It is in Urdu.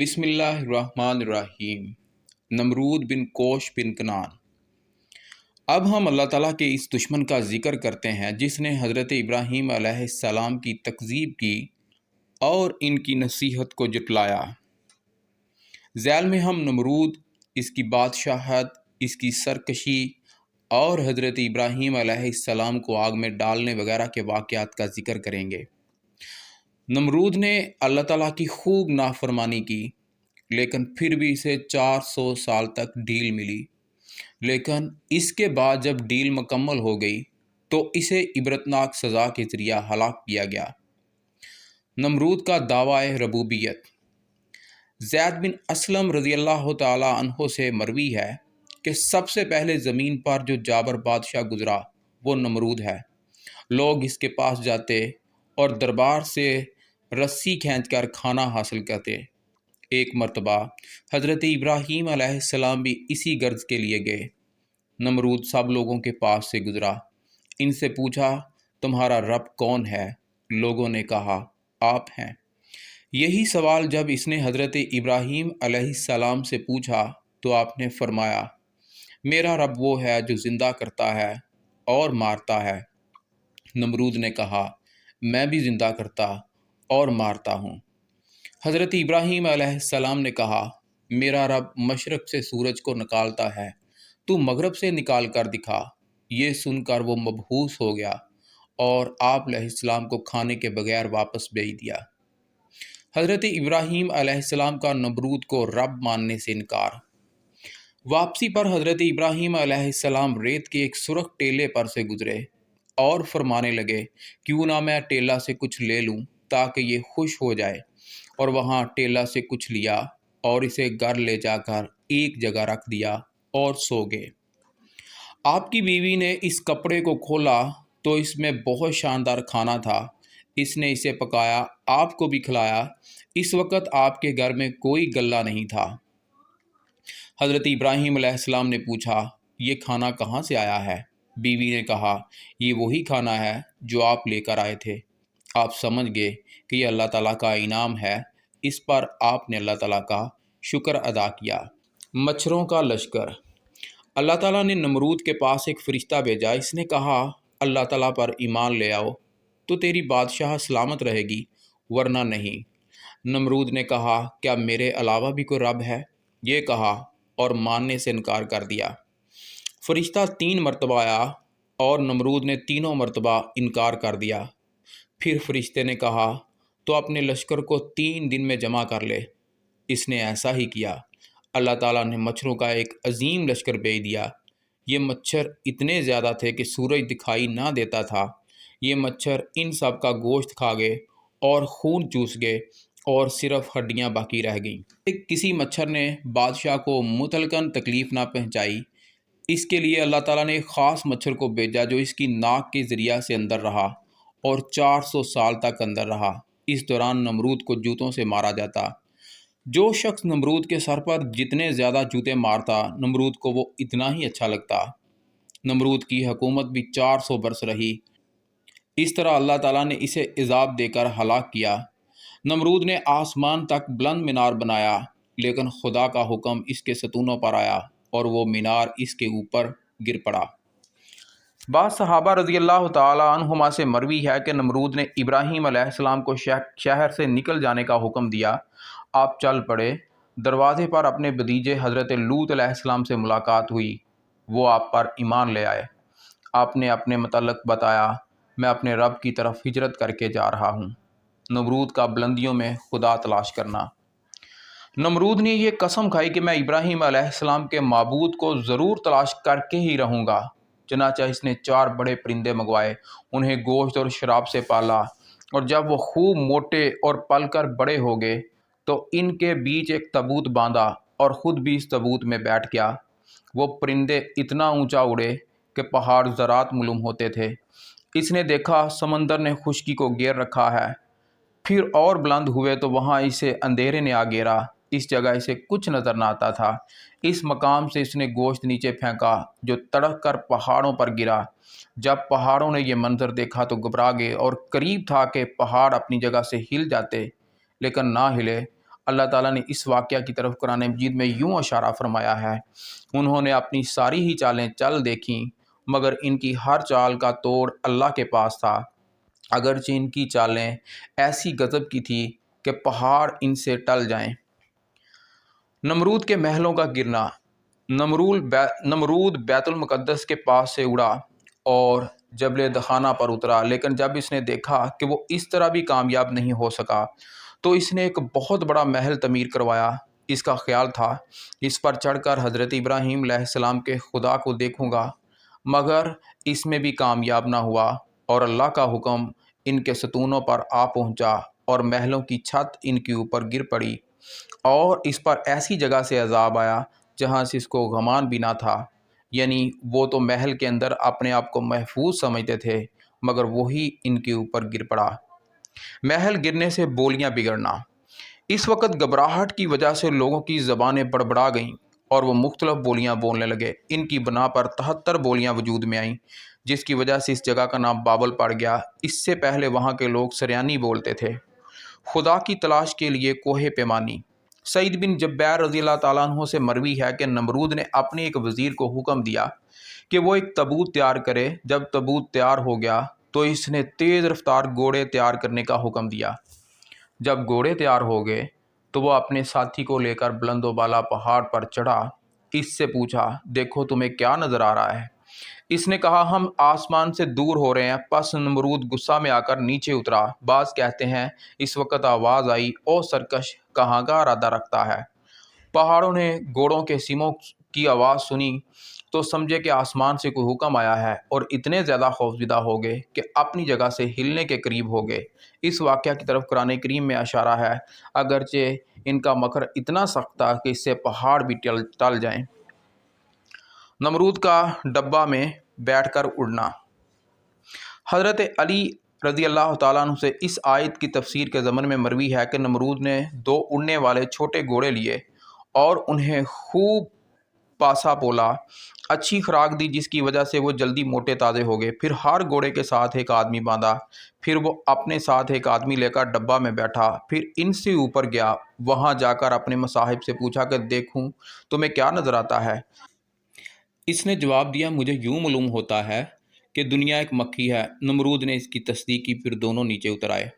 بسم اللہ الرحمن الرحیم۔ نمرود بن کوش بن کنان۔ اب ہم اللہ تعالیٰ کے اس دشمن کا ذکر کرتے ہیں جس نے حضرت ابراہیم علیہ السلام کی تکذیب کی اور ان کی نصیحت کو جھٹلایا۔ ذیل میں ہم نمرود، اس کی بادشاہت، اس کی سرکشی اور حضرت ابراہیم علیہ السلام کو آگ میں ڈالنے وغیرہ کے واقعات کا ذکر کریں گے۔ نمرود نے اللہ تعالیٰ کی خوب نافرمانی کی، لیکن پھر بھی اسے 400 سال تک ڈھیل ملی۔ لیکن اس کے بعد جب ڈھیل مکمل ہو گئی تو اسے عبرتناک سزا کے ذریعہ ہلاک کیا گیا۔ نمرود کا دعویٰ ربوبیت۔ زید بن اسلم رضی اللہ تعالی عنہ سے مروی ہے کہ سب سے پہلے زمین پر جو جابر بادشاہ گزرا وہ نمرود ہے۔ لوگ اس کے پاس جاتے اور دربار سے رسی کھینچ کر کھانا حاصل کرتے۔ ایک مرتبہ حضرت ابراہیم علیہ السلام بھی اسی غرض کے لیے گئے۔ نمرود سب لوگوں کے پاس سے گزرا، ان سے پوچھا تمہارا رب کون ہے؟ لوگوں نے کہا آپ ہیں۔ یہی سوال جب اس نے حضرت ابراہیم علیہ السلام سے پوچھا تو آپ نے فرمایا میرا رب وہ ہے جو زندہ کرتا ہے اور مارتا ہے۔ نمرود نے کہا میں بھی زندہ کرتا اور مارتا ہوں۔ حضرت ابراہیم علیہ السلام نے کہا میرا رب مشرق سے سورج کو نکالتا ہے، تو مغرب سے نکال کر دکھا۔ یہ سن کر وہ مبہوس ہو گیا اور آپ علیہ السلام کو کھانے کے بغیر واپس بھیج دیا۔ حضرت ابراہیم علیہ السلام کا نمرود کو رب ماننے سے انکار۔ واپسی پر حضرت ابراہیم علیہ السلام ریت کے ایک سرخ ٹیلے پر سے گزرے اور فرمانے لگے کیوں نہ میں ٹیلا سے کچھ لے لوں تاکہ یہ خوش ہو جائے، اور وہاں ٹیلا سے کچھ لیا اور اسے گھر لے جا کر ایک جگہ رکھ دیا اور سو گئے۔ آپ کی بیوی نے اس کپڑے کو کھولا تو اس میں بہت شاندار کھانا تھا۔ اس نے اسے پکایا، آپ کو بھی کھلایا۔ اس وقت آپ کے گھر میں کوئی غلہ نہیں تھا۔ حضرت ابراہیم علیہ السلام نے پوچھا یہ کھانا کہاں سے آیا ہے؟ بیوی نے کہا یہ وہی کھانا ہے جو آپ لے کر آئے تھے۔ آپ سمجھ گئے کہ یہ اللہ تعالیٰ کا انعام ہے۔ اس پر آپ نے اللہ تعالیٰ کا شکر ادا کیا۔ مچھروں کا لشکر۔ اللہ تعالیٰ نے نمرود کے پاس ایک فرشتہ بھیجا۔ اس نے کہا اللہ تعالیٰ پر ایمان لے آؤ تو تیری بادشاہ سلامت رہے گی، ورنہ نہیں۔ نمرود نے کہا کیا میرے علاوہ بھی کوئی رب ہے؟ یہ کہا اور ماننے سے انکار کر دیا۔ فرشتہ 3 مرتبہ آیا اور نمرود نے تینوں مرتبہ انکار کر دیا۔ پھر فرشتے نے کہا تو اپنے لشکر کو 3 دن میں جمع کر لے۔ اس نے ایسا ہی کیا۔ اللہ تعالیٰ نے مچھروں کا ایک عظیم لشکر بھیج دیا۔ یہ مچھر اتنے زیادہ تھے کہ سورج دکھائی نہ دیتا تھا۔ یہ مچھر ان سب کا گوشت کھا گئے اور خون چوس گئے اور صرف ہڈیاں باقی رہ گئیں۔ کسی مچھر نے بادشاہ کو مطلقاً تکلیف نہ پہنچائی۔ اس کے لیے اللہ تعالیٰ نے ایک خاص مچھر کو بھیجا جو اس کی ناک کے ذریعہ سے اندر رہا اور 400 سال تک اندر رہا۔ اس دوران نمرود کو جوتوں سے مارا جاتا۔ جو شخص نمرود کے سر پر جتنے زیادہ جوتے مارتا نمرود کو وہ اتنا ہی اچھا لگتا۔ نمرود کی حکومت بھی 400 برس رہی۔ اس طرح اللہ تعالیٰ نے اسے عذاب دے کر ہلاک کیا۔ نمرود نے آسمان تک بلند مینار بنایا، لیکن خدا کا حکم اس کے ستونوں پر آیا اور وہ مینار اس کے اوپر گر پڑا۔ بعض صحابہ رضی اللہ تعالی عنہما سے مروی ہے کہ نمرود نے ابراہیم علیہ السلام کو شہر سے نکل جانے کا حکم دیا۔ آپ چل پڑے۔ دروازے پر اپنے بھتیجے حضرت لوط علیہ السلام سے ملاقات ہوئی۔ وہ آپ پر ایمان لے آئے۔ آپ نے اپنے متعلق بتایا میں اپنے رب کی طرف ہجرت کر کے جا رہا ہوں۔ نمرود کا بلندیوں میں خدا تلاش کرنا۔ نمرود نے یہ قسم کھائی کہ میں ابراہیم علیہ السلام کے معبود کو ضرور تلاش کر کے ہی رہوں گا۔ چنانچہ اس نے 4 بڑے پرندے منگوائے، انہیں گوشت اور شراب سے پالا، اور جب وہ خوب موٹے اور پل کر بڑے ہو گئے تو ان کے بیچ ایک تابوت باندھا اور خود بھی اس تابوت میں بیٹھ گیا۔ وہ پرندے اتنا اونچا اڑے کہ پہاڑ ذرات معلوم ہوتے تھے۔ اس نے دیکھا سمندر نے خشکی کو گھیر رکھا ہے۔ پھر اور بلند ہوئے تو وہاں اسے اندھیرے نے آ گھیرا۔ اس جگہ اسے کچھ نظر نہ آتا تھا۔ اس مقام سے اس نے گوشت نیچے پھینکا جو تڑک کر پہاڑوں پر گرا۔ جب پہاڑوں نے یہ منظر دیکھا تو گھبرا گئے اور قریب تھا کہ پہاڑ اپنی جگہ سے ہل جاتے، لیکن نہ ہلے۔ اللہ تعالیٰ نے اس واقعہ کی طرف قرآن مجید میں یوں اشارہ فرمایا ہے، انہوں نے اپنی ساری ہی چالیں چل دیکھیں مگر ان کی ہر چال کا توڑ اللہ کے پاس تھا، اگرچہ ان کی چالیں ایسی غضب کی تھی کہ پہاڑ ان سے ٹل جائیں۔ نمرود کے محلوں کا گرنا۔ نمرود بیت المقدس کے پاس سے اڑا اور جبل دخانہ پر اترا، لیکن جب اس نے دیکھا کہ وہ اس طرح بھی کامیاب نہیں ہو سکا تو اس نے ایک بہت بڑا محل تعمیر کروایا۔ اس کا خیال تھا اس پر چڑھ کر حضرت ابراہیم علیہ السلام کے خدا کو دیکھوں گا، مگر اس میں بھی کامیاب نہ ہوا اور اللہ کا حکم ان کے ستونوں پر آ پہنچا اور محلوں کی چھت ان کے اوپر گر پڑی اور اس پر ایسی جگہ سے عذاب آیا جہاں سے اس کو گمان بھی نہ تھا، یعنی وہ تو محل کے اندر اپنے آپ کو محفوظ سمجھتے تھے مگر وہی ان کے اوپر گر پڑا۔ محل گرنے سے بولیاں بگڑنا۔ اس وقت گھبراہٹ کی وجہ سے لوگوں کی زبانیں بڑبڑا گئیں اور وہ مختلف بولیاں بولنے لگے۔ ان کی بنا پر 73 بولیاں وجود میں آئیں، جس کی وجہ سے اس جگہ کا نام بابل پڑ گیا۔ اس سے پہلے وہاں کے لوگ سریانی بولتے تھے۔ خدا کی تلاش کے لیے کوہ پیمانی۔ سعید بن جبیر رضی اللہ تعالیٰ عنہ سے مروی ہے کہ نمرود نے اپنے ایک وزیر کو حکم دیا کہ وہ ایک تابوت تیار کرے۔ جب تابوت تیار ہو گیا تو اس نے تیز رفتار گھوڑے تیار کرنے کا حکم دیا۔ جب گھوڑے تیار ہو گئے تو وہ اپنے ساتھی کو لے کر بلند و بالا پہاڑ پر چڑھا۔ اس سے پوچھا، دیکھو تمہیں کیا نظر آ رہا ہے؟ اس نے کہا، ہم آسمان سے دور ہو رہے ہیں۔ پس نمرود غصہ میں آ کر نیچے اترا۔ بعض کہتے ہیں اس وقت آواز آئی، او سرکش، کہاں کا ارادہ رکھتا ہے؟ پہاڑوں نے گھوڑوں کے سیموں کی آواز سنی تو سمجھے کہ آسمان سے کوئی حکم آیا ہے اور اتنے زیادہ خوفزدہ ہو گئے کہ اپنی جگہ سے ہلنے کے قریب ہو گئے۔ اس واقعہ کی طرف قرآن کریم میں اشارہ ہے، اگرچہ ان کا مکر اتنا سخت تھا کہ اس سے پہاڑ بھی ٹل جائیں۔ نمرود کا ڈبہ میں بیٹھ کر اڑنا۔ حضرت علی رضی اللہ تعالیٰ عنہ سے اس آیت کی تفسیر کے ضمن میں مروی ہے کہ نمرود نے 2 اڑنے والے چھوٹے گھوڑے لیے اور انہیں خوب پاسا پولا، اچھی خوراک دی جس کی وجہ سے وہ جلدی موٹے تازے ہو گئے۔ پھر ہر گھوڑے کے ساتھ ایک آدمی باندھا، پھر وہ اپنے ساتھ ایک آدمی لے کر ڈبہ میں بیٹھا، پھر ان سے اوپر گیا۔ وہاں جا کر اپنے مصاحب سے پوچھا کہ دیکھوں تمہیں کیا نظر آتا ہے؟ اس نے جواب دیا، مجھے یوں معلوم ہوتا ہے کہ دنیا ایک مکھی ہے۔ نمرود نے اس کی تصدیق کی، پھر دونوں نیچے اتر آئے۔